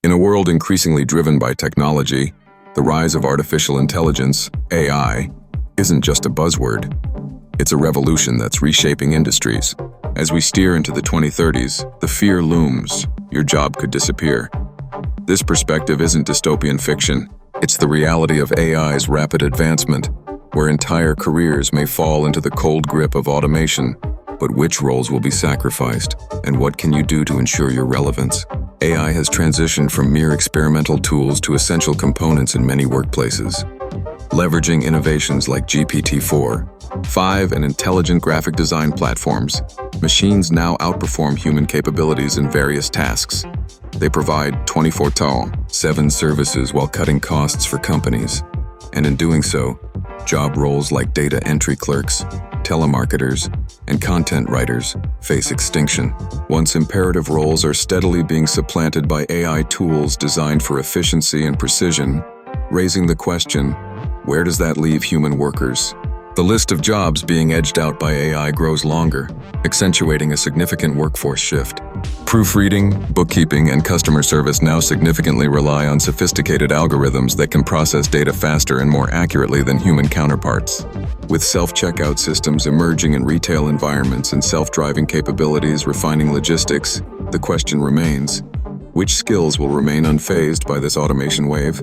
In a world increasingly driven by technology, the rise of artificial intelligence, AI, isn't just a buzzword. It's a revolution that's reshaping industries. As we steer into the 2030s, the fear looms: your job could disappear. This perspective isn't dystopian fiction. It's the reality of AI's rapid advancement, where entire careers may fall into the cold grip of automation. But which roles will be sacrificed, and what can you do to ensure your relevance? AI has transitioned from mere experimental tools to essential components in many workplaces. Leveraging innovations like GPT-4, and intelligent graphic design platforms, machines now outperform human capabilities in various tasks. They provide 24/7 services while cutting costs for companies. And in doing so, job roles like data entry clerks, telemarketers, and content writers face extinction. Once imperative roles are steadily being supplanted by AI tools designed for efficiency and precision, raising the question, where does that leave human workers? The list of jobs being edged out by AI grows longer, accentuating a significant workforce shift. Proofreading, bookkeeping, and customer service now significantly rely on sophisticated algorithms that can process data faster and more accurately than human counterparts. With self-checkout systems emerging in retail environments and self-driving capabilities refining logistics, the question remains, which skills will remain unfazed by this automation wave?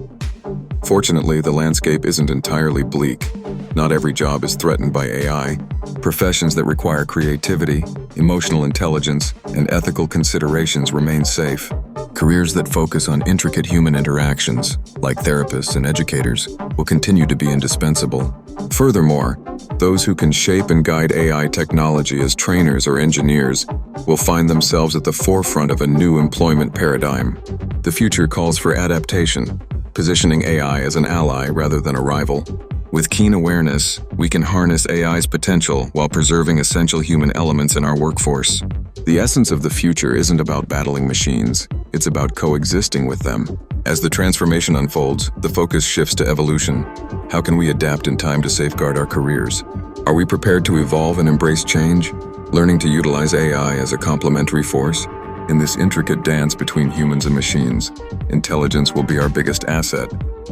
Fortunately, the landscape isn't entirely bleak. Not every job is threatened by AI. Professions that require creativity, emotional intelligence, and ethical considerations remain safe. Careers that focus on intricate human interactions, like therapists and educators, will continue to be indispensable. Furthermore, those who can shape and guide AI technology as trainers or engineers will find themselves at the forefront of a new employment paradigm. The future calls for adaptation, positioning AI as an ally rather than a rival. With keen awareness, we can harness AI's potential while preserving essential human elements in our workforce. The essence of the future isn't about battling machines, it's about coexisting with them. As the transformation unfolds, the focus shifts to evolution. How can we adapt in time to safeguard our careers? Are we prepared to evolve and embrace change, learning to utilize AI as a complementary force? In this intricate dance between humans and machines, intelligence will be our biggest asset.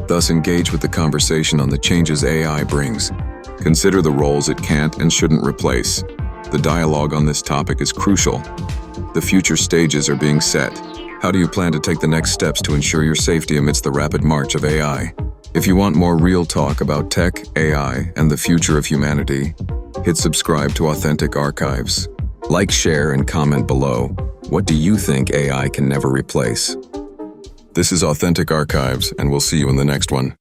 Thus, engage with the conversation on the changes AI brings. Consider the roles it can't and shouldn't replace. The dialogue on this topic is crucial. The future stages are being set. How do you plan to take the next steps to ensure your safety amidst the rapid march of AI? If you want more real talk about tech, AI, and the future of humanity, hit subscribe to Authentic Archives. Like, share, and comment below. What do you think AI can never replace? This is Authentic Archives, and we'll see you in the next one.